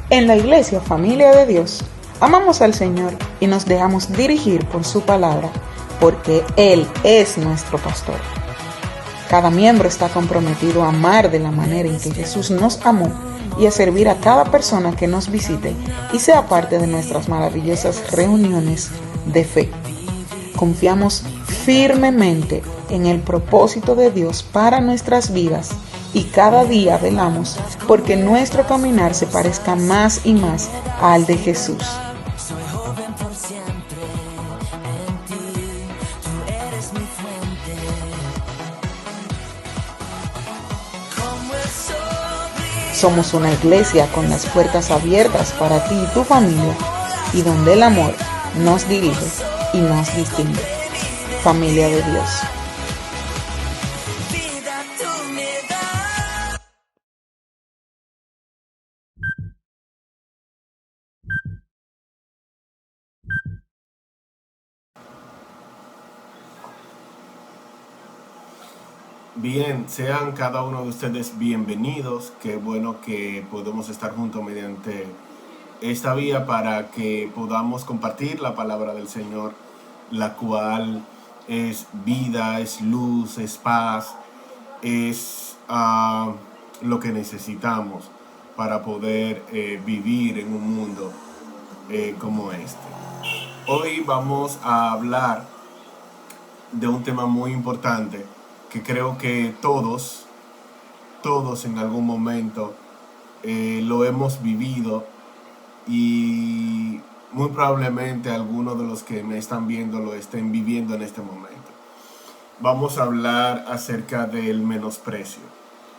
En la Iglesia Familia de Dios, amamos al Señor y nos dejamos dirigir por su palabra, porque Él es nuestro pastor. Cada miembro está comprometido a amar de la manera en que Jesús nos amó y a servir a cada persona que nos visite y sea parte de nuestras maravillosas reuniones de fe. Confiamos firmemente en el propósito de Dios para nuestras vidas y cada día velamos porque nuestro caminar se parezca más y más al de Jesús. Somos una iglesia con las puertas abiertas para ti y tu familia y donde el amor nos dirige y nos distingue. Familia de Dios. Bien, sean cada uno de ustedes bienvenidos. Qué bueno que podemos estar juntos mediante esta vía para que podamos compartir la palabra del Señor, la cual es vida, es luz, es paz, es lo que necesitamos para poder vivir en un mundo como este. Hoy vamos a hablar de un tema muy importante que creo que todos en algún momento lo hemos vivido, y muy probablemente algunos de los que me están viendo lo estén viviendo en este momento. Vamos a hablar acerca del menosprecio,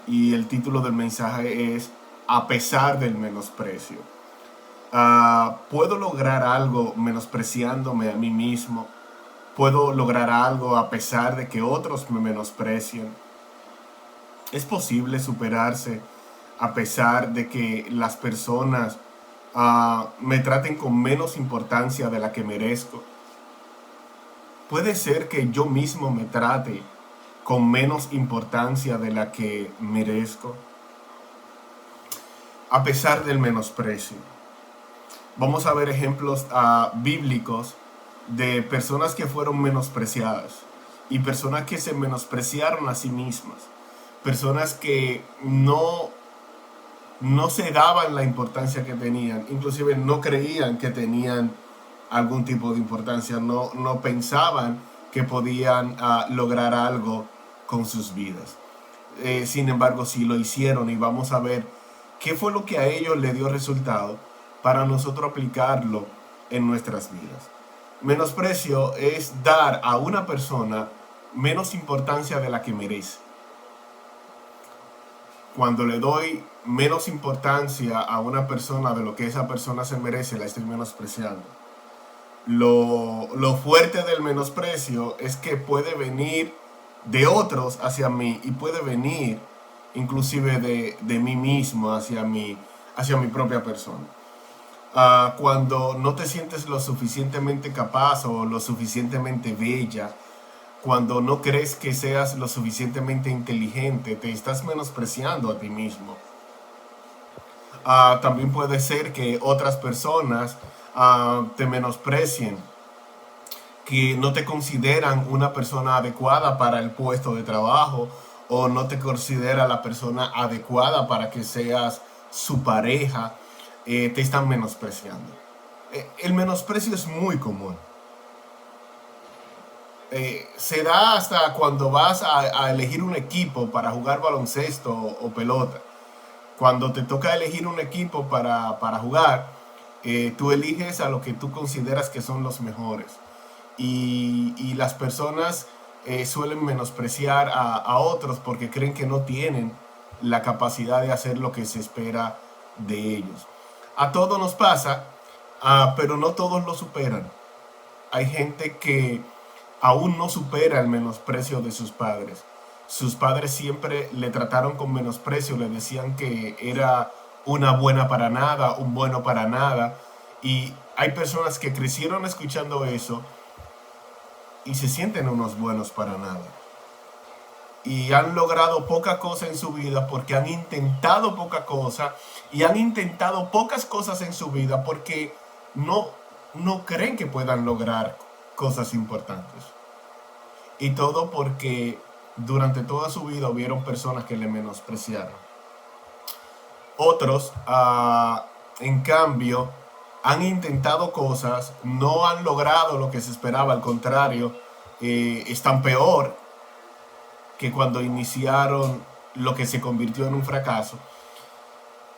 y el título del mensaje es A pesar del menosprecio. ¿Puedo lograr algo menospreciándome a mí mismo? ¿Puedo lograr algo a pesar de que otros me menosprecien? ¿Es posible superarse a pesar de que las personas me traten con menos importancia de la que merezco? ¿Puede ser que yo mismo me trate con menos importancia de la que merezco? A pesar del menosprecio. Vamos a ver ejemplos bíblicos de personas que fueron menospreciadas y personas que se menospreciaron a sí mismas, personas que no se daban la importancia que tenían, inclusive no creían que tenían algún tipo de importancia, no pensaban que podían lograr algo con sus vidas. Sin embargo, sí lo hicieron, y vamos a ver qué fue lo que a ellos le dio resultado para nosotros aplicarlo en nuestras vidas. Menosprecio es dar a una persona menos importancia de la que merece. Cuando le doy menos importancia a una persona de lo que esa persona se merece, la estoy menospreciando. Lo fuerte del menosprecio es que puede venir de otros hacia mí, y puede venir inclusive de mí mismo hacia mi propia persona. Cuando no te sientes lo suficientemente capaz o lo suficientemente bella, cuando no crees que seas lo suficientemente inteligente, te estás menospreciando a ti mismo. También puede ser que otras personas te menosprecien, que no te consideran una persona adecuada para el puesto de trabajo, o no te considera la persona adecuada para que seas su pareja. Te están menospreciando. El menosprecio es muy común. Se da hasta cuando vas a elegir un equipo para jugar baloncesto o pelota. Cuando te toca elegir un equipo para jugar, tú eliges a lo que tú consideras que son los mejores. Y las personas suelen menospreciar a otros porque creen que no tienen la capacidad de hacer lo que se espera de ellos. A todos nos pasa, pero no todos lo superan. Hay gente que aún no supera el menosprecio de sus padres. Sus padres siempre le trataron con menosprecio, le decían que era una buena para nada, un bueno para nada. Y hay personas que crecieron escuchando eso y se sienten unos buenos para nada. y han logrado poca cosa en su vida porque han intentado poca cosa y han intentado pocas cosas en su vida porque no, no creen que puedan lograr cosas importantes. Y todo porque durante toda su vida hubieron personas que le menospreciaron. Otros, en cambio, han intentado cosas, no han logrado lo que se esperaba, al contrario, están peor que cuando iniciaron lo que se convirtió en un fracaso,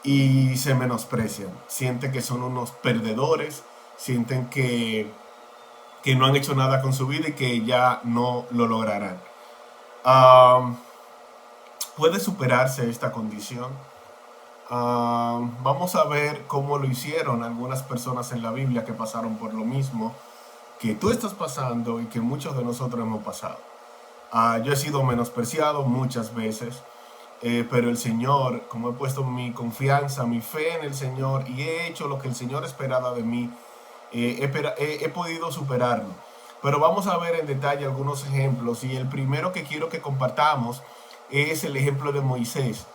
y se menosprecian, sienten que son unos perdedores, sienten que no han hecho nada con su vida y que ya no lo lograrán. ¿Puede superarse esta condición? Vamos a ver cómo lo hicieron algunas personas en la Biblia que pasaron por lo mismo que tú estás pasando y que muchos de nosotros hemos pasado. Yo he sido menospreciado muchas veces, pero el Señor, como he puesto mi confianza, mi fe en el Señor y he hecho lo que el Señor esperaba de mí, he podido superarlo. Pero vamos a ver en detalle algunos ejemplos, y el primero que quiero que compartamos es el ejemplo de Moisés.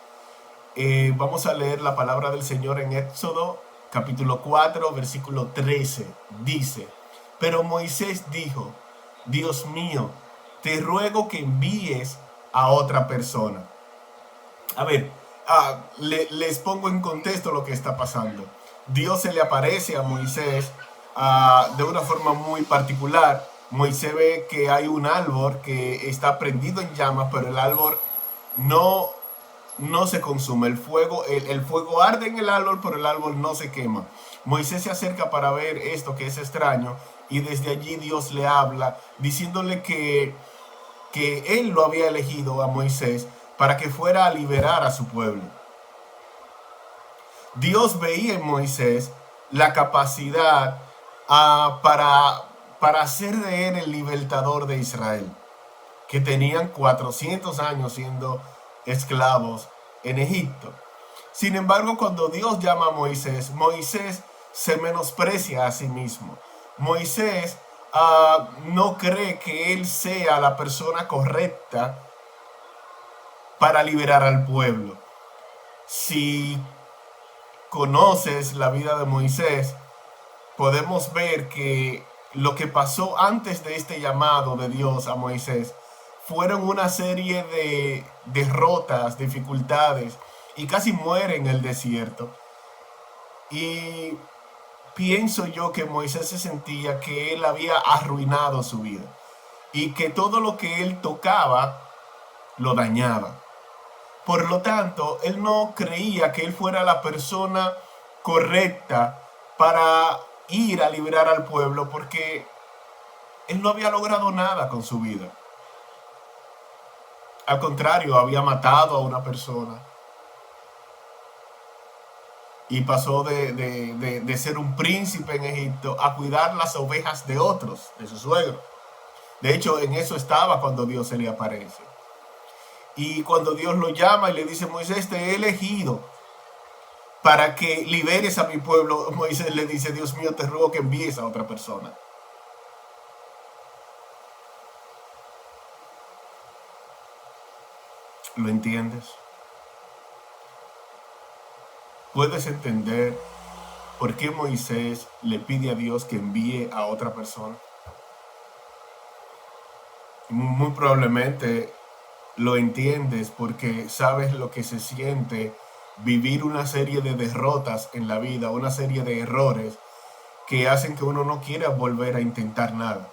Vamos a leer la palabra del Señor en Éxodo capítulo 4 versículo 13. Dice: pero Moisés dijo, Dios mío, te ruego que envíes a otra persona. A ver, les pongo en contexto lo que está pasando. Dios se le aparece a Moisés de una forma muy particular. Moisés ve que hay un árbol que está prendido en llamas, pero el árbol no se consume. El fuego arde en el árbol, pero el árbol no se quema. Moisés se acerca para ver esto que es extraño, y desde allí Dios le habla diciéndole que él lo había elegido a Moisés para que fuera a liberar a su pueblo. Dios veía en Moisés la capacidad para hacer de él el libertador de Israel, que tenían 400 años siendo esclavos en Egipto. Sin embargo, cuando Dios llama a Moisés, Moisés se menosprecia a sí mismo. Moisés no cree que él sea la persona correcta para liberar al pueblo. Si conoces la vida de Moisés, podemos ver que lo que pasó antes de este llamado de Dios a Moisés fueron una serie de derrotas, dificultades, y casi muere en el desierto. Y pienso yo que Moisés se sentía que él había arruinado su vida y que todo lo que él tocaba lo dañaba. Por lo tanto, él no creía que él fuera la persona correcta para ir a liberar al pueblo, porque él no había logrado nada con su vida. Al contrario, había matado a una persona y pasó de ser un príncipe en Egipto a cuidar las ovejas de otros, de su suegro. De hecho, en eso estaba cuando Dios se le aparece. Y cuando Dios lo llama y le dice: Moisés, te he elegido para que liberes a mi pueblo, Moisés le dice: Dios mío, te ruego que envíes a otra persona. ¿Lo entiendes? ¿Puedes entender por qué Moisés le pide a Dios que envíe a otra persona? Muy probablemente lo entiendes porque sabes lo que se siente vivir una serie de derrotas en la vida, una serie de errores que hacen que uno no quiera volver a intentar nada,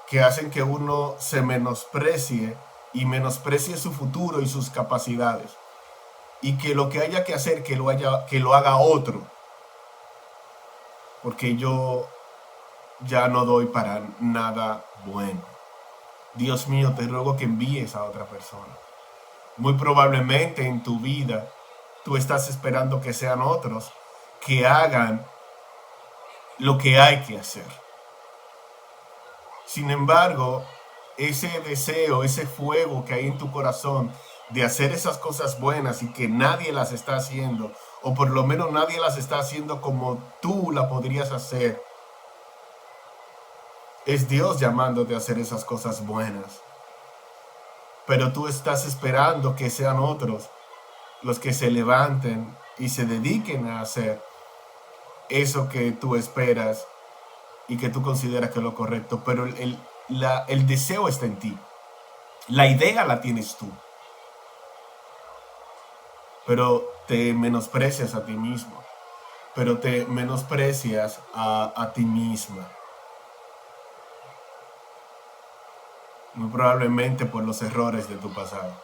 que hacen que uno se menosprecie y menosprecie su futuro y sus capacidades, y que lo que haya que hacer que lo haga otro, porque yo ya no doy para nada bueno. Dios mío, te ruego que envíes a otra persona. Muy probablemente en tu vida tú estás esperando que sean otros que hagan lo que hay que hacer. Sin embargo, ese deseo, ese fuego que hay en tu corazón de hacer esas cosas buenas y que nadie las está haciendo, o por lo menos nadie las está haciendo como tú la podrías hacer, es Dios llamándote a hacer esas cosas buenas. pero tú estás esperando que sean otros los que se levanten y se dediquen a hacer eso que tú esperas y que tú consideras que es lo correcto, pero el deseo está en ti, la idea la tienes tú, pero te menosprecias a ti mismo, pero te menosprecias a ti misma, muy probablemente por los errores de tu pasado,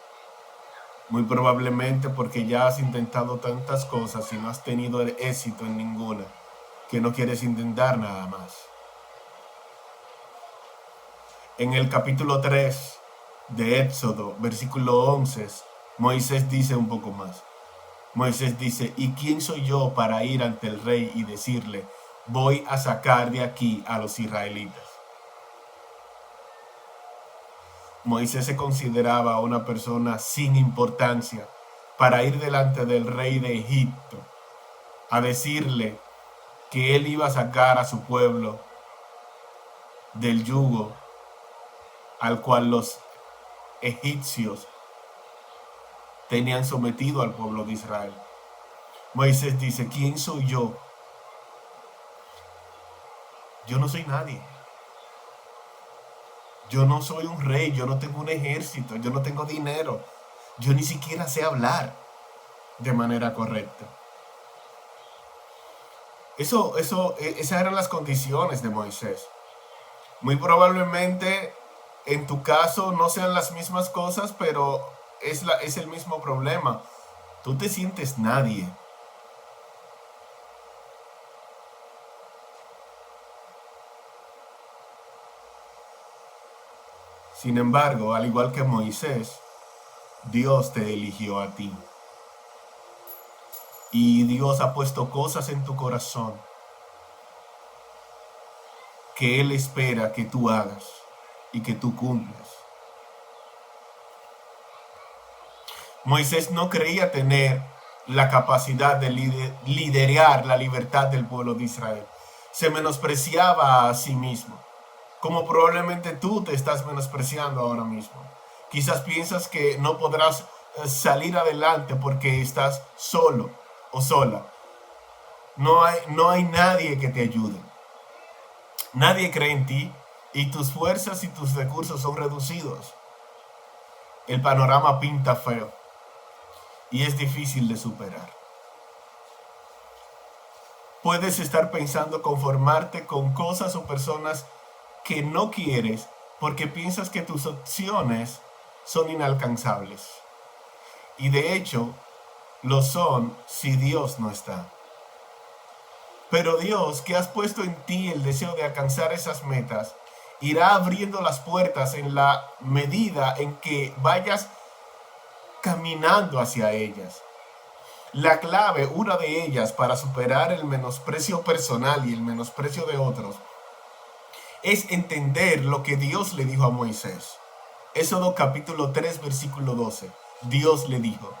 muy probablemente porque ya has intentado tantas cosas y no has tenido éxito en ninguna, que no quieres intentar nada más. En el capítulo 3 de Éxodo, versículo 11, Moisés dice un poco más. Moisés dice, ¿y quién soy yo para ir ante el rey y decirle, voy a sacar de aquí a los israelitas? Moisés se consideraba una persona sin importancia para ir delante del rey de Egipto a decirle que él iba a sacar a su pueblo del yugo al cual los egipcios tenían sometido al pueblo de Israel. Moisés dice, ¿quién soy yo? Yo no soy nadie. Yo no soy un rey, yo no tengo un ejército, yo no tengo dinero. Yo ni siquiera sé hablar de manera correcta. Esas eran las condiciones de Moisés. Muy probablemente en tu caso no sean las mismas cosas, pero es el mismo problema. Tú te sientes nadie. Sin embargo, al igual que Moisés, Dios te eligió a ti. Y Dios ha puesto cosas en tu corazón que Él espera que tú hagas y que tú cumplas. Moisés no creía tener la capacidad de liderar la libertad del pueblo de Israel. Se menospreciaba a sí mismo, como probablemente tú te estás menospreciando ahora mismo. Quizás piensas que no podrás salir adelante porque estás solo o sola. No hay nadie que te ayude. Nadie cree en ti y tus fuerzas y tus recursos son reducidos. El panorama pinta feo y es difícil de superar. Puedes estar pensando conformarte con cosas o personas que no quieres porque piensas que tus opciones son inalcanzables. Y de hecho, lo son si Dios no está. Pero Dios, que has puesto en ti el deseo de alcanzar esas metas, irá abriendo las puertas en la medida en que vayas caminando hacia ellas. La clave, una de ellas, para superar el menosprecio personal y el menosprecio de otros, es entender lo que Dios le dijo a Moisés. Éxodo capítulo 3, versículo 12. Dios le dijo,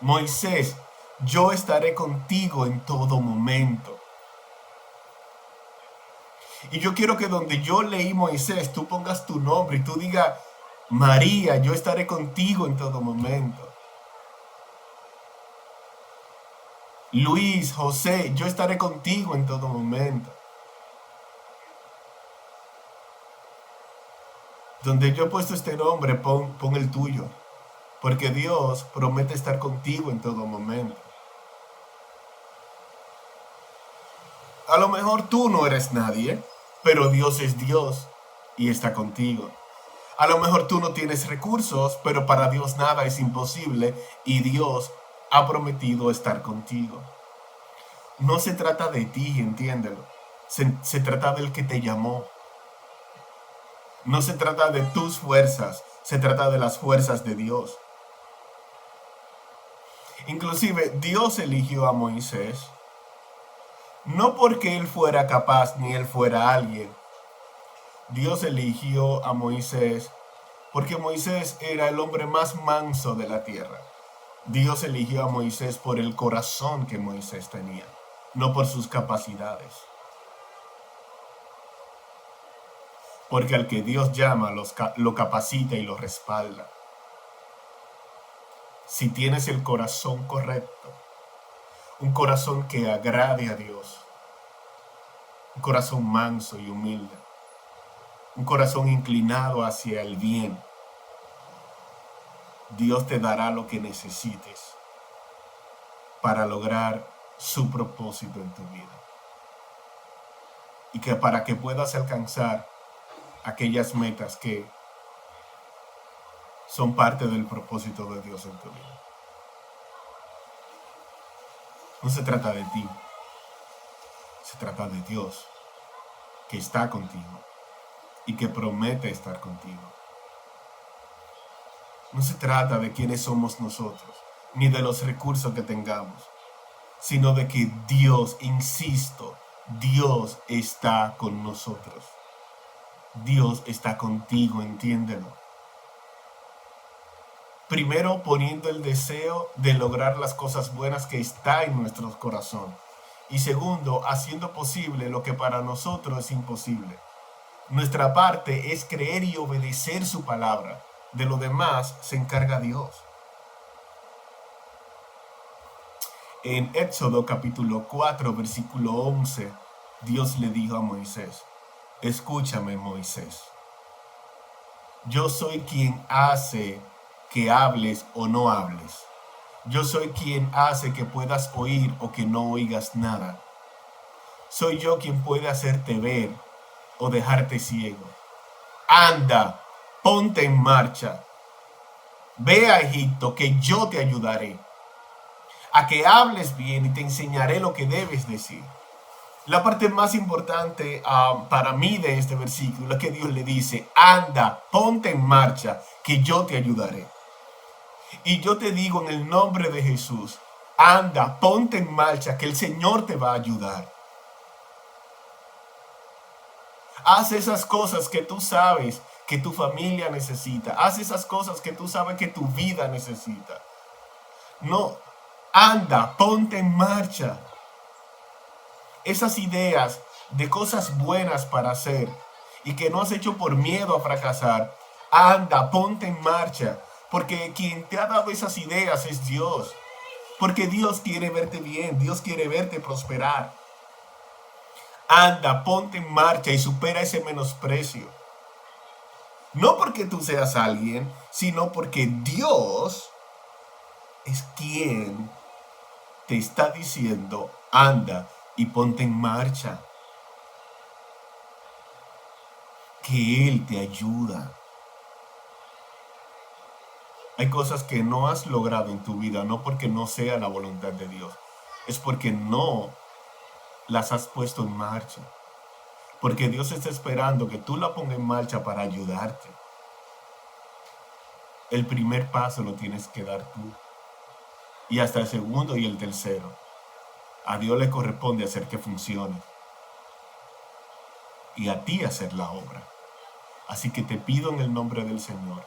Moisés, yo estaré contigo en todo momento. Y yo quiero que donde yo leí Moisés, tú pongas tu nombre y tú digas, María, yo estaré contigo en todo momento. Luis, José, yo estaré contigo en todo momento. Donde yo he puesto este nombre, pon el tuyo. Porque Dios promete estar contigo en todo momento. A lo mejor tú no eres nadie, pero Dios es Dios y está contigo. A lo mejor tú no tienes recursos, pero para Dios nada es imposible y Dios ha prometido estar contigo. No se trata de ti, entiéndelo. Se trata del que te llamó. No se trata de tus fuerzas, se trata de las fuerzas de Dios. Inclusive Dios eligió a Moisés, no porque él fuera capaz ni él fuera alguien. Dios eligió a Moisés porque Moisés era el hombre más manso de la tierra. Dios eligió a Moisés por el corazón que Moisés tenía, no por sus capacidades. Porque al que Dios llama lo capacita y lo respalda. si tienes el corazón correcto, un corazón que agrade a Dios, un corazón manso y humilde, un corazón inclinado hacia el bien, Dios te dará lo que necesites para lograr su propósito en tu vida. Y que para que puedas alcanzar aquellas metas que son parte del propósito de Dios en tu vida. No se trata de ti, se trata de Dios, que está contigo y que promete estar contigo. No se trata de quiénes somos nosotros, ni de los recursos que tengamos, sino de que Dios, insisto, Dios está con nosotros. Dios está contigo, entiéndelo. Primero, poniendo el deseo de lograr las cosas buenas que está en nuestro corazón. Y segundo, haciendo posible lo que para nosotros es imposible. Nuestra parte es creer y obedecer su palabra. De lo demás se encarga Dios. En Éxodo capítulo 4, versículo 11, Dios le dijo a Moisés: escúchame, Moisés. Yo soy quien hace que hables o no hables. Yo soy quien hace que puedas oír o que no oigas nada. Soy yo quien puede hacerte ver o dejarte ciego. Anda, ponte en marcha. Ve a Egipto, que yo te ayudaré a que hables bien y te enseñaré lo que debes decir. La parte más importante para mí de este versículo es que Dios le dice: anda, ponte en marcha, que yo te ayudaré. Y yo te digo en el nombre de Jesús: anda, ponte en marcha, que el Señor te va a ayudar. Haz esas cosas que tú sabes que tu familia necesita. Haz esas cosas que tú sabes que tu vida necesita. No, anda, ponte en marcha. Esas ideas de cosas buenas para hacer y que no has hecho por miedo a fracasar, anda, ponte en marcha. Porque quien te ha dado esas ideas es Dios. Porque Dios quiere verte bien, Dios quiere verte prosperar. Anda, ponte en marcha y supera ese menosprecio. No porque tú seas alguien, sino porque Dios es quien te está diciendo: anda y ponte en marcha. Que Él te ayuda. Hay cosas que no has logrado en tu vida, no porque no sea la voluntad de Dios, es porque no las has puesto en marcha. Porque Dios está esperando que tú la pongas en marcha para ayudarte. El primer paso lo tienes que dar tú. Y hasta el segundo y el tercero. A Dios le corresponde hacer que funcione. Y a ti hacer la obra. Así que te pido en el nombre del Señor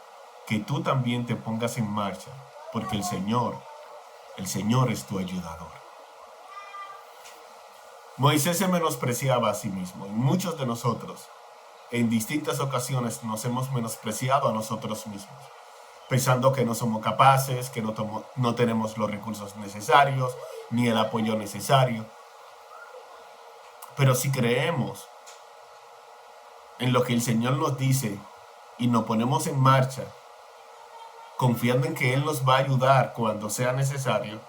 que tú también te pongas en marcha, porque el Señor es tu ayudador. Moisés se menospreciaba a sí mismo, y muchos de nosotros en distintas ocasiones nos hemos menospreciado a nosotros mismos, pensando que no somos capaces, que no tenemos los recursos necesarios, ni el apoyo necesario. Pero si creemos en lo que el Señor nos dice y nos ponemos en marcha, confiando en que Él nos va a ayudar cuando sea necesario,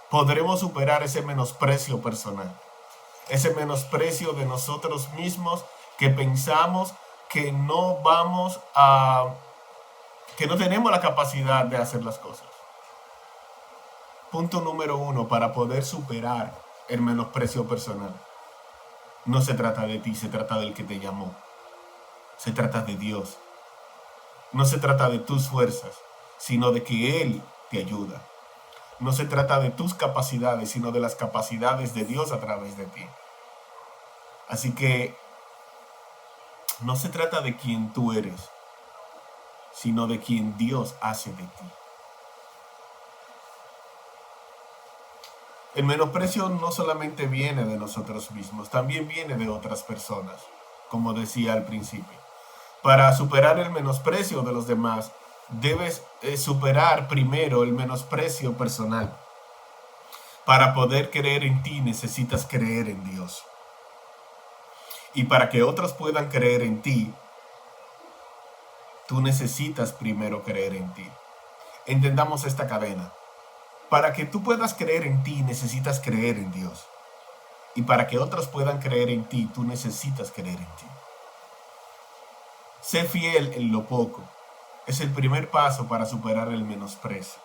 podremos superar ese menosprecio personal, ese menosprecio de nosotros mismos que pensamos que no tenemos la capacidad de hacer las cosas. Punto número 1, para poder superar el menosprecio personal. No se trata de ti, se trata del que te llamó. Se trata de Dios. No se trata de tus fuerzas, sino de que Él te ayuda. No se trata de tus capacidades, sino de las capacidades de Dios a través de ti. Así que no se trata de quién tú eres, sino de quien Dios hace de ti. El menosprecio no solamente viene de nosotros mismos, también viene de otras personas, como decía al principio. Para superar el menosprecio de los demás, debes superar primero el menosprecio personal. Para poder creer en ti necesitas creer en Dios. Y para que otros puedan creer en ti, tú necesitas primero creer en ti. Entendamos esta cadena. Para que tú puedas creer en ti, necesitas creer en Dios. Y para que otros puedan creer en ti, tú necesitas creer en ti. Sé fiel en lo poco. Es el primer paso para superar el menosprecio.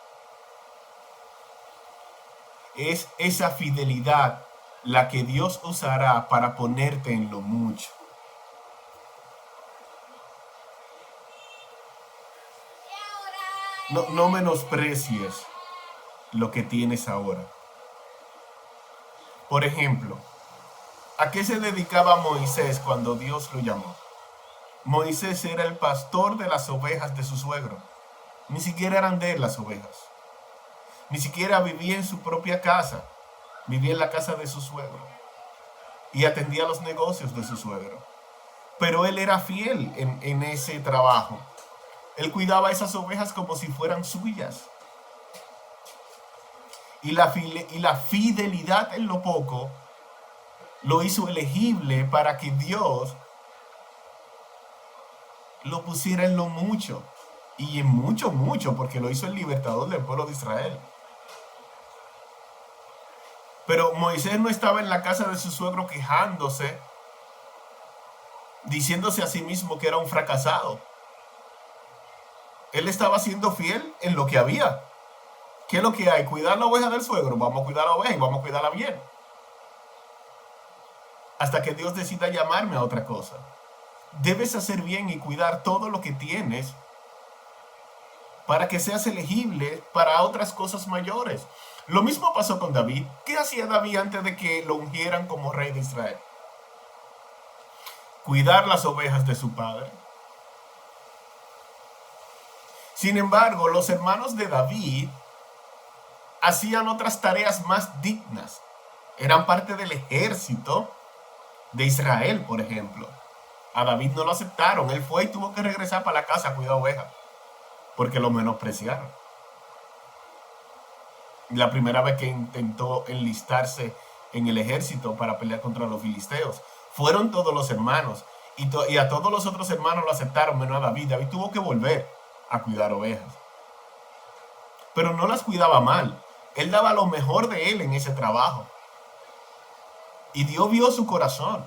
Es esa fidelidad la que Dios usará para ponerte en lo mucho. No menosprecies lo que tienes ahora. Por ejemplo, ¿a qué se dedicaba Moisés cuando Dios lo llamó? Moisés era el pastor de las ovejas de su suegro. Ni siquiera eran de él las ovejas. Ni siquiera vivía en su propia casa. Vivía en la casa de su suegro. Y atendía los negocios de su suegro. Pero él era fiel en ese trabajo. Él cuidaba esas ovejas como si fueran suyas. Y la fidelidad en lo poco lo hizo elegible para que Dios lo pusiera en lo mucho. Y en mucho, porque lo hizo el libertador del pueblo de Israel. Pero Moisés no estaba en la casa de su suegro quejándose, diciéndose a sí mismo que era un fracasado. Él estaba siendo fiel en lo que había. ¿Qué es lo que hay? Cuidar la oveja del suegro. Vamos a cuidar la oveja y vamos a cuidarla bien. Hasta que Dios decida llamarme a otra cosa. Debes hacer bien y cuidar todo lo que tienes para que seas elegible para otras cosas mayores. Lo mismo pasó con David. ¿Qué hacía David antes de que lo ungieran como rey de Israel? Cuidar las ovejas de su padre. Sin embargo, los hermanos de David hacían otras tareas más dignas. Eran parte del ejército de Israel, por ejemplo. A David no lo aceptaron. Él fue y tuvo que regresar para la casa a cuidar ovejas, porque lo menospreciaron. La primera vez que intentó enlistarse en el ejército para pelear contra los filisteos, fueron todos los hermanos. Y a todos los otros hermanos lo aceptaron, menos a David. David tuvo que volver a cuidar ovejas. Pero no las cuidaba mal. Él daba lo mejor de él en ese trabajo. Y Dios vio su corazón.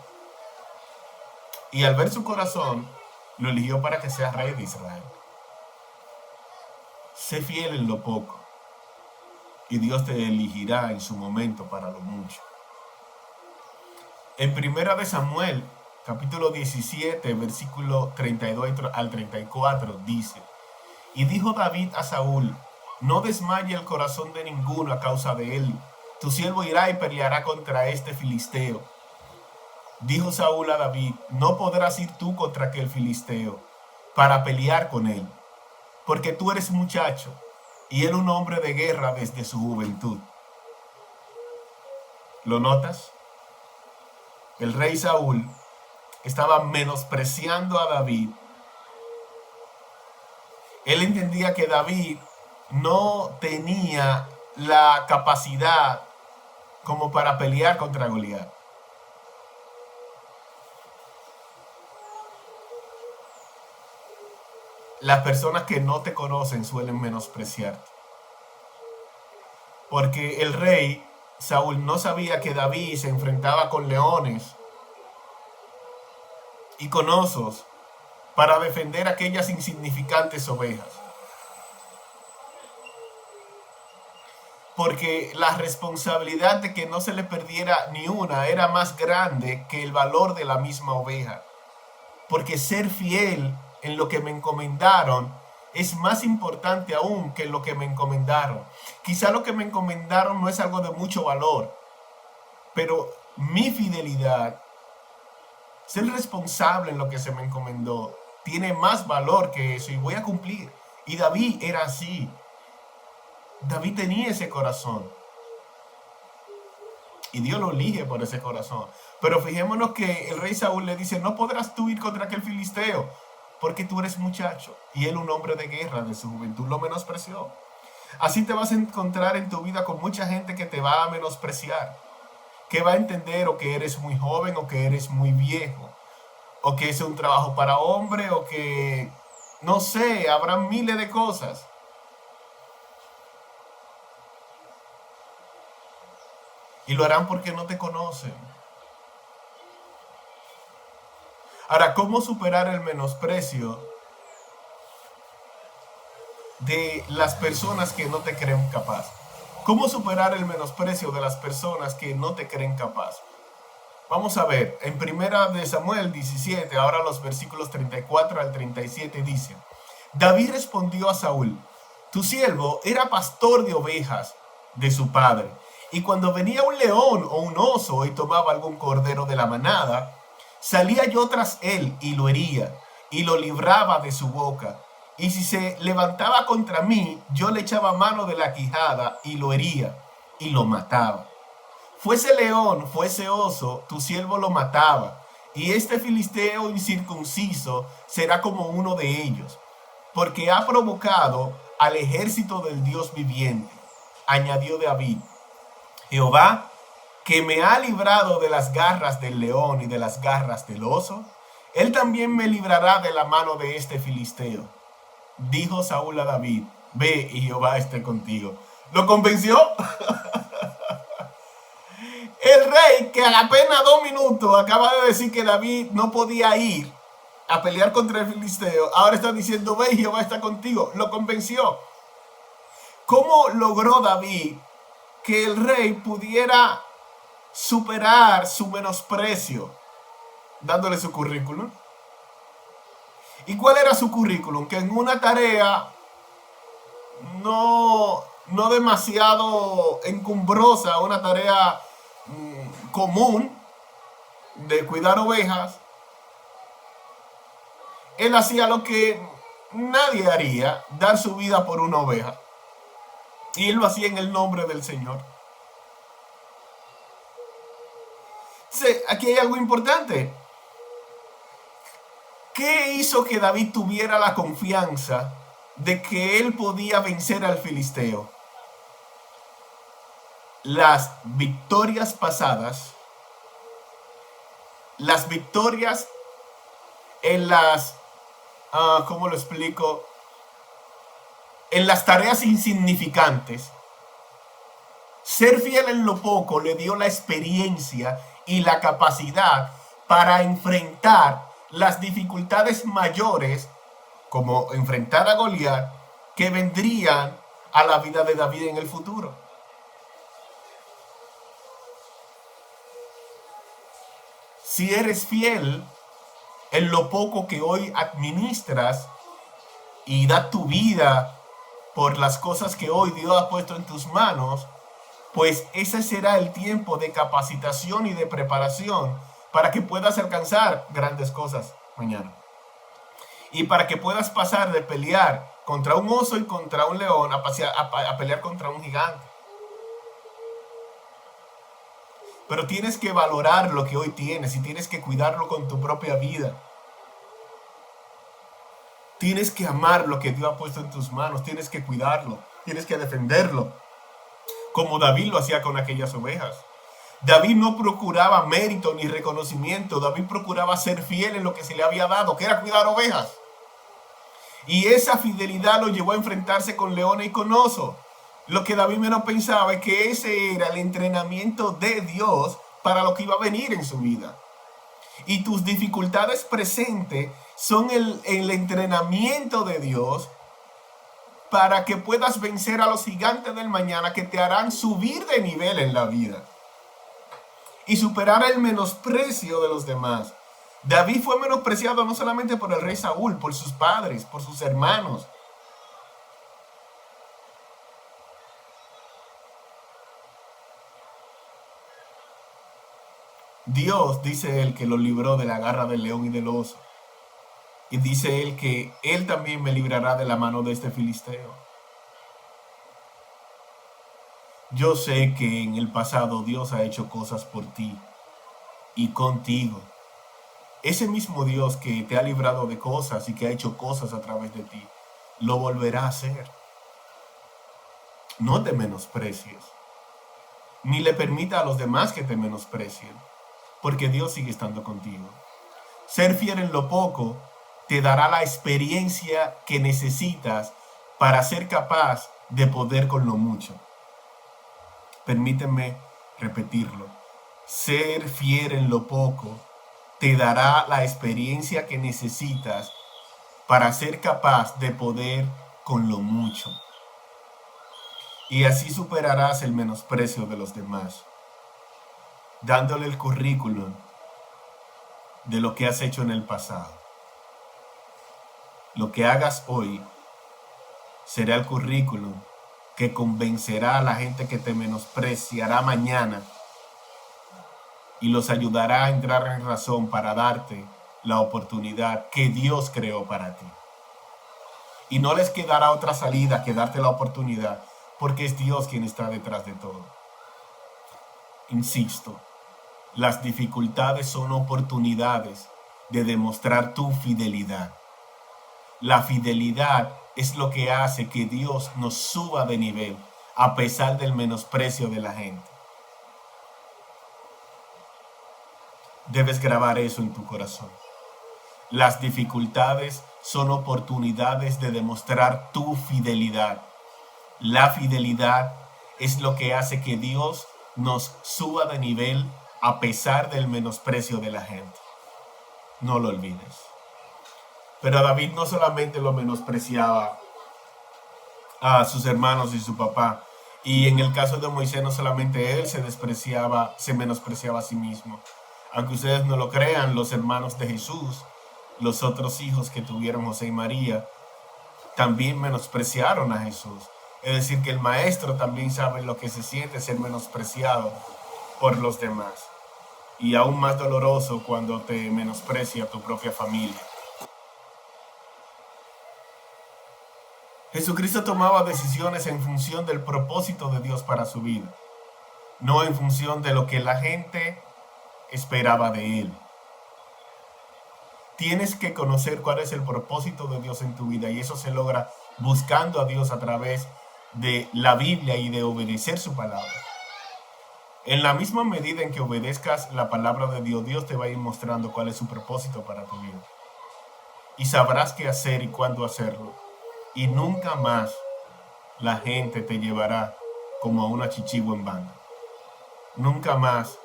Y al ver su corazón, lo eligió para que sea rey de Israel. Sé fiel en lo poco. Y Dios te elegirá en su momento para lo mucho. En 1 Samuel, capítulo 17, versículo 32 al 34, dice: Y dijo David a Saúl: No desmaye el corazón de ninguno a causa de él. Tu siervo irá y peleará contra este filisteo. Dijo Saúl a David: No podrás ir tú contra aquel filisteo para pelear con él, porque tú eres muchacho y él un hombre de guerra desde su juventud. ¿Lo notas? El rey Saúl estaba menospreciando a David. Él entendía que David no tenía la capacidad como para pelear contra Goliat. Las personas que no te conocen suelen menospreciarte. Porque el rey Saúl no sabía que David se enfrentaba con leones y con osos para defender aquellas insignificantes ovejas. Porque la responsabilidad de que no se le perdiera ni una era más grande que el valor de la misma oveja. Porque ser fiel en lo que me encomendaron es más importante aún que lo que me encomendaron. Quizá lo que me encomendaron no es algo de mucho valor, pero mi fidelidad, ser responsable en lo que se me encomendó, tiene más valor que eso y voy a cumplir. Y David era así. David tenía ese corazón. Y Dios lo elige por ese corazón. Pero fijémonos que el rey Saúl le dice: no podrás tú ir contra aquel filisteo, porque tú eres muchacho y él un hombre de guerra de su juventud lo menospreció. Así te vas a encontrar en tu vida con mucha gente que te va a menospreciar, que va a entender o que eres muy joven o que eres muy viejo, o que es un trabajo para hombre, o que, no sé, habrá miles de cosas. Y lo harán porque no te conocen. Ahora, ¿cómo superar el menosprecio de las personas que no te creen capaz? ¿Cómo superar el menosprecio de las personas que no te creen capaz? Vamos a ver, en primera de Samuel 17, ahora los versículos 34 al 37 dice: David respondió a Saúl: tu siervo era pastor de ovejas de su padre, y cuando venía un león o un oso y tomaba algún cordero de la manada, salía yo tras él y lo hería, y lo libraba de su boca. Y si se levantaba contra mí, yo le echaba mano de la quijada y lo hería, y lo mataba. Fuese león, fuese oso, tu siervo lo mataba, y este filisteo incircunciso será como uno de ellos, porque ha provocado al ejército del Dios viviente. Añadió David: Jehová, que me ha librado de las garras del león y de las garras del oso, él también me librará de la mano de este filisteo. Dijo Saúl a David: ve y Jehová esté contigo. ¿Lo convenció? El rey, que a apenas 2 minutos acaba de decir que David no podía ir a pelear contra el filisteo, ahora está diciendo: ve y Jehová está contigo. Lo convenció. ¿Cómo logró David que el rey pudiera superar su menosprecio? Dándole su currículum. ¿Y cuál era su currículum? Que en una tarea no demasiado encumbrosa, una tarea común de cuidar ovejas, él hacía lo que nadie haría: dar su vida por una oveja. Y él lo hacía en el nombre del Señor. Entonces, aquí hay algo importante. ¿Qué hizo que David tuviera la confianza de que él podía vencer al filisteo? Las victorias pasadas, las victorias en las, ¿cómo lo explico? En las tareas insignificantes. Ser fiel en lo poco le dio la experiencia y la capacidad para enfrentar las dificultades mayores, como enfrentar a Goliat, que vendrían a la vida de David en el futuro. Si eres fiel en lo poco que hoy administras y das tu vida por las cosas que hoy Dios ha puesto en tus manos, pues ese será el tiempo de capacitación y de preparación para que puedas alcanzar grandes cosas mañana. Y para que puedas pasar de pelear contra un oso y contra un león a pelear contra un gigante. Pero tienes que valorar lo que hoy tienes y tienes que cuidarlo con tu propia vida. Tienes que amar lo que Dios ha puesto en tus manos, tienes que cuidarlo, tienes que defenderlo, como David lo hacía con aquellas ovejas. David no procuraba mérito ni reconocimiento, David procuraba ser fiel en lo que se le había dado, que era cuidar ovejas. Y esa fidelidad lo llevó a enfrentarse con leones y con osos. Lo que David menos pensaba es que ese era el entrenamiento de Dios para lo que iba a venir en su vida. Y tus dificultades presentes son el entrenamiento de Dios para que puedas vencer a los gigantes del mañana, que te harán subir de nivel en la vida y superar el menosprecio de los demás. David fue menospreciado no solamente por el rey Saúl, por sus padres, por sus hermanos. Dios, dice él, que lo libró de la garra del león y del oso. Y dice él que él también me librará de la mano de este filisteo. Yo sé que en el pasado Dios ha hecho cosas por ti y contigo. ese mismo Dios que te ha librado de cosas y que ha hecho cosas a través de ti, lo volverá a hacer. No te menosprecies, ni le permita a los demás que te menosprecien, porque Dios sigue estando contigo. Ser fiel en lo poco te dará la experiencia que necesitas para ser capaz de poder con lo mucho. Permíteme repetirlo. Ser fiel en lo poco te dará la experiencia que necesitas para ser capaz de poder con lo mucho. Y así superarás el menosprecio de los demás, dándole el currículum de lo que has hecho en el pasado. Lo que hagas hoy será el currículum que convencerá a la gente que te menospreciará mañana y los ayudará a entrar en razón para darte la oportunidad que Dios creó para ti. Y no les quedará otra salida que darte la oportunidad, porque es Dios quien está detrás de todo. Insisto, las dificultades son oportunidades de demostrar tu fidelidad. La fidelidad es lo que hace que Dios nos suba de nivel a pesar del menosprecio de la gente. Debes grabar eso en tu corazón. Las dificultades son oportunidades de demostrar tu fidelidad. La fidelidad es lo que hace que Dios nos suba de nivel a pesar del menosprecio de la gente. No lo olvides. Pero David no solamente lo menospreciaba a sus hermanos y su papá. Y en el caso de Moisés no solamente él se menospreciaba a sí mismo. Aunque ustedes no lo crean, los hermanos de Jesús, los otros hijos que tuvieron José y María, también menospreciaron a Jesús. Es decir, que el maestro también sabe lo que se siente ser menospreciado por los demás. Y aún más doloroso cuando te menosprecia tu propia familia. Jesucristo tomaba decisiones en función del propósito de Dios para su vida, no en función de lo que la gente esperaba de él. Tienes que conocer cuál es el propósito de Dios en tu vida, y eso se logra buscando a Dios a través de la Biblia y de obedecer su palabra. En la misma medida en que obedezcas la palabra de Dios, Dios te va a ir mostrando cuál es su propósito para tu vida. Y sabrás qué hacer y cuándo hacerlo. Y nunca más la gente te llevará como a una chichigua en banda. Nunca más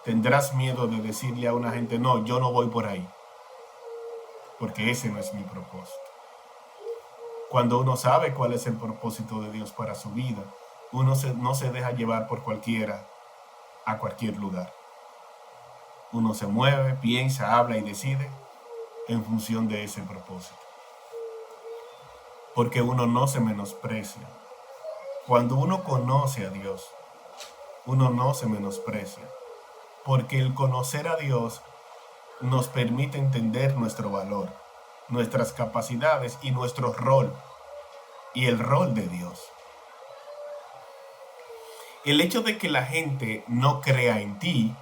tendrás miedo de decirle a una gente, no, yo no voy por ahí. Porque ese no es mi propósito. Cuando uno sabe cuál es el propósito de Dios para su vida, uno no se deja llevar por cualquiera a cualquier lugar. Uno se mueve, piensa, habla y decide en función de ese propósito. Porque uno no se menosprecia. Cuando uno conoce a Dios, uno no se menosprecia. Porque el conocer a Dios nos permite entender nuestro valor, nuestras capacidades y nuestro rol, y el rol de Dios. El hecho de que la gente no crea en ti,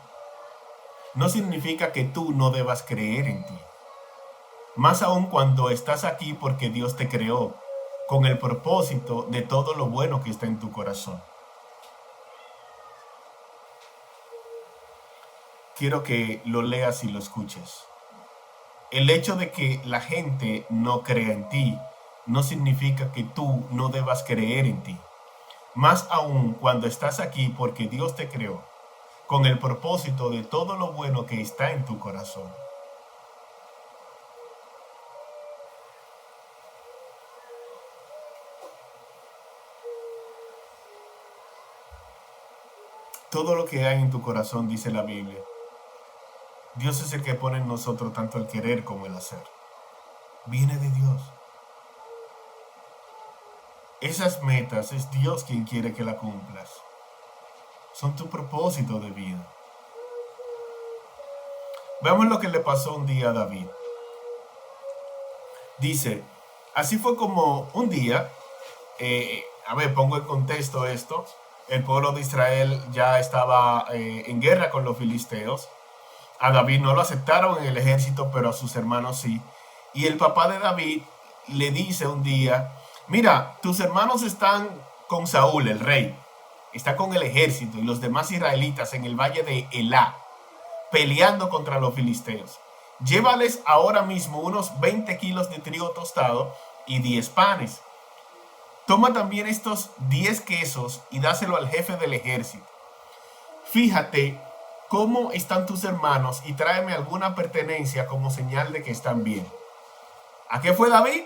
no significa que tú no debas creer en ti. Más aún cuando estás aquí porque Dios te creó, con el propósito de todo lo bueno que está en tu corazón. Quiero que lo leas y lo escuches. El hecho de que la gente no crea en ti, no significa que tú no debas creer en ti. Más aún cuando estás aquí porque Dios te creó, con el propósito de todo lo bueno que está en tu corazón. Todo lo que hay en tu corazón, dice la Biblia. Dios es el que pone en nosotros tanto el querer como el hacer. Viene de Dios. Esas metas es Dios quien quiere que las cumplas. Son tu propósito de vida. Veamos lo que le pasó un día a David. Dice, así fue como un día, pongo en contexto esto. El pueblo de Israel ya estaba en guerra con los filisteos. A David no lo aceptaron en el ejército, pero a sus hermanos sí. Y el papá de David le dice un día, mira, tus hermanos están con Saúl, el rey, está con el ejército y los demás israelitas en el valle de Elá, peleando contra los filisteos. Llévales ahora mismo unos 20 kilos de trigo tostado y 10 panes. Toma también estos 10 quesos y dáselo al jefe del ejército. Fíjate cómo están tus hermanos y tráeme alguna pertenencia como señal de que están bien. ¿A qué fue David?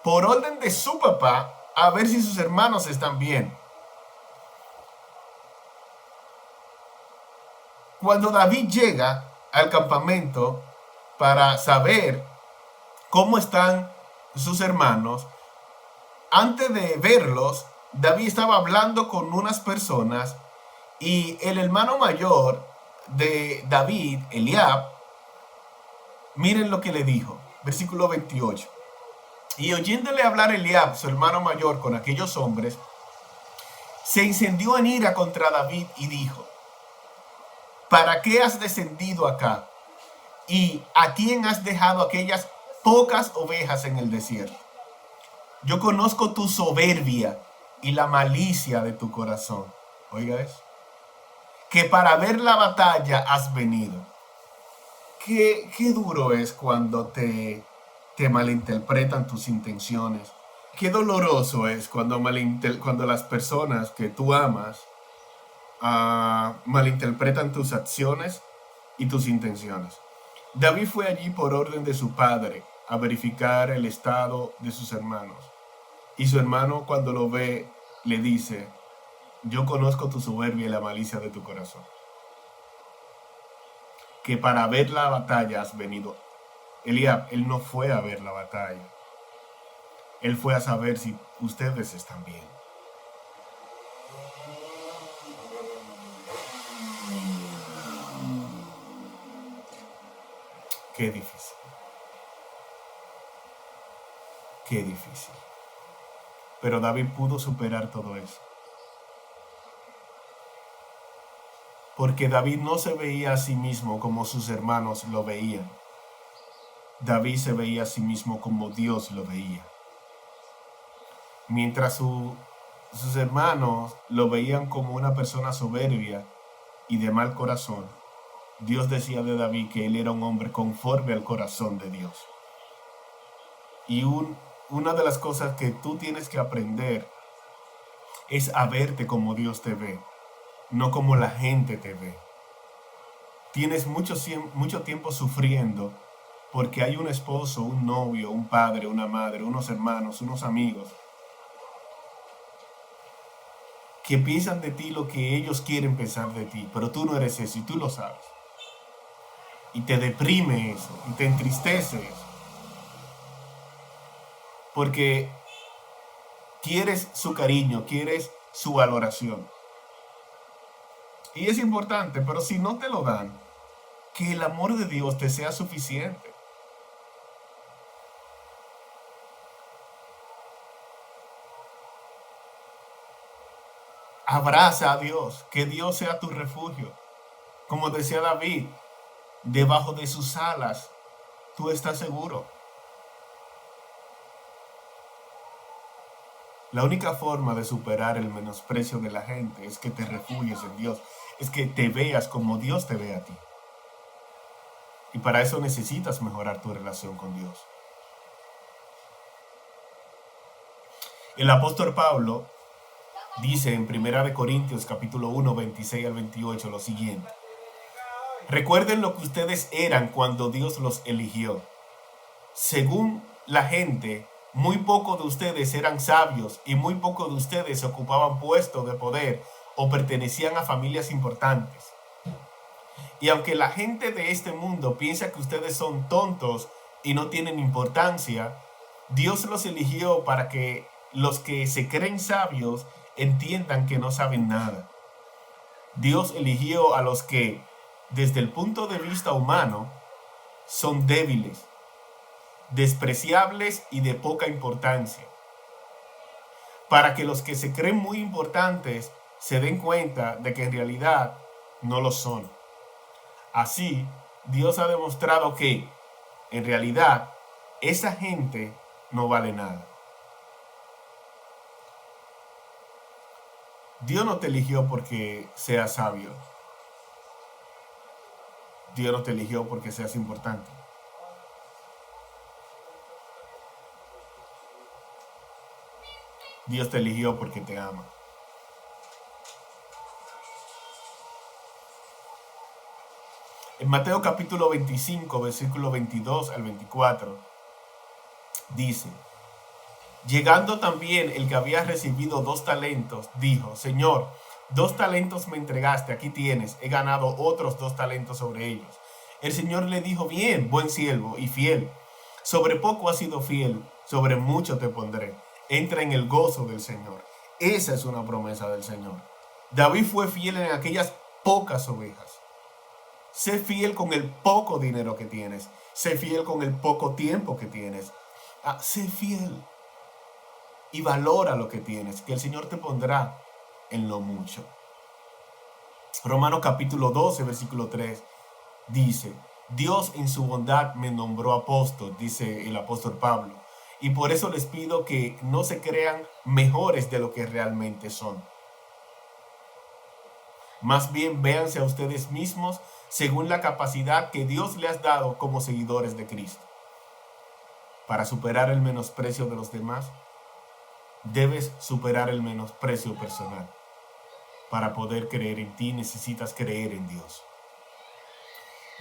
Por orden de su papá, a ver si sus hermanos están bien. Cuando David llega al campamento para saber cómo están sus hermanos, antes de verlos, David estaba hablando con unas personas y el hermano mayor de David, Eliab, miren lo que le dijo, versículo 28. Y oyéndole hablar Eliab, su hermano mayor, con aquellos hombres, se encendió en ira contra David y dijo, ¿para qué has descendido acá? ¿Y a quién has dejado aquellas pocas ovejas en el desierto? Yo conozco tu soberbia y la malicia de tu corazón. Oiga eso. Que para ver la batalla has venido. Qué duro es cuando te malinterpretan tus intenciones. Qué doloroso es cuando las personas que tú amas malinterpretan tus acciones y tus intenciones. David fue allí por orden de su padre a verificar el estado de sus hermanos. Y su hermano, cuando lo ve, le dice, yo conozco tu soberbia y la malicia de tu corazón. Que para ver la batalla has venido. Eliab, él no fue a ver la batalla. Él fue a saber si ustedes están bien. Qué difícil. Qué difícil. Pero David pudo superar todo eso. Porque David no se veía a sí mismo como sus hermanos lo veían. David se veía a sí mismo como Dios lo veía. Mientras sus hermanos lo veían como una persona soberbia y de mal corazón, Dios decía de David que él era un hombre conforme al corazón de Dios. Y una de las cosas que tú tienes que aprender es a verte como Dios te ve, no como la gente te ve. Tienes mucho tiempo sufriendo porque hay un esposo, un novio, un padre, una madre, unos hermanos, unos amigos que piensan de ti lo que ellos quieren pensar de ti, pero tú no eres eso y tú lo sabes. Y te deprime eso, y te entristece eso. Porque quieres su cariño, quieres su valoración. Y es importante, pero si no te lo dan, que el amor de Dios te sea suficiente. Abraza a Dios, que Dios sea tu refugio. Como decía David, debajo de sus alas tú estás seguro. La única forma de superar el menosprecio de la gente es que te refugies en Dios, es que te veas como Dios te ve a ti. Y para eso necesitas mejorar tu relación con Dios. El apóstol Pablo dice en 1 Corintios capítulo 1, 26 al 28 lo siguiente. Recuerden lo que ustedes eran cuando Dios los eligió. Según la gente, muy pocos de ustedes eran sabios y muy pocos de ustedes ocupaban puestos de poder o pertenecían a familias importantes. Y aunque la gente de este mundo piensa que ustedes son tontos y no tienen importancia, Dios los eligió para que los que se creen sabios entiendan que no saben nada. Dios eligió a los que, desde el punto de vista humano, son débiles, despreciables y de poca importancia, para que los que se creen muy importantes se den cuenta de que en realidad no lo son. Así, Dios ha demostrado que, en realidad, esa gente no vale nada. Dios no te eligió porque seas sabio. Dios no te eligió porque seas importante. Dios te eligió porque te ama. En Mateo capítulo 25, versículo 22 al 24, dice: llegando también el que había recibido 2 talentos, dijo: Señor, 2 talentos me entregaste, aquí tienes, he ganado otros 2 talentos sobre ellos. El Señor le dijo: bien, buen siervo y fiel, sobre poco has sido fiel, sobre mucho te pondré. Entra en el gozo del Señor. Esa es una promesa del Señor. David fue fiel en aquellas pocas ovejas. Sé fiel con el poco dinero que tienes. Sé fiel con el poco tiempo que tienes. Sé fiel y valora lo que tienes, que el Señor te pondrá en lo mucho. Romanos capítulo 12, versículo 3 dice: Dios en su bondad me nombró apóstol, dice el apóstol Pablo, y por eso les pido que no se crean mejores de lo que realmente son. Más bien véanse a ustedes mismos según la capacidad que Dios les ha dado como seguidores de Cristo. Para superar el menosprecio de los demás, debes superar el menosprecio personal. Para poder creer en ti, necesitas creer en Dios.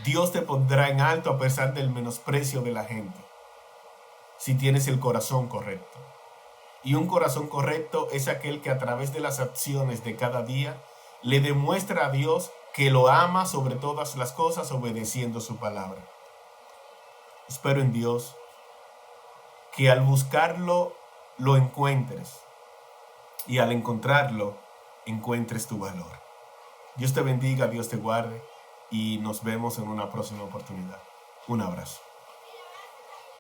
Dios te pondrá en alto a pesar del menosprecio de la gente, si tienes el corazón correcto. Y un corazón correcto es aquel que a través de las acciones de cada día le demuestra a Dios que lo ama sobre todas las cosas, obedeciendo su palabra. Espero en Dios que al buscarlo lo encuentres, y al encontrarlo encuentres tu valor. Dios te bendiga, Dios te guarde, y nos vemos en una próxima oportunidad. Un abrazo.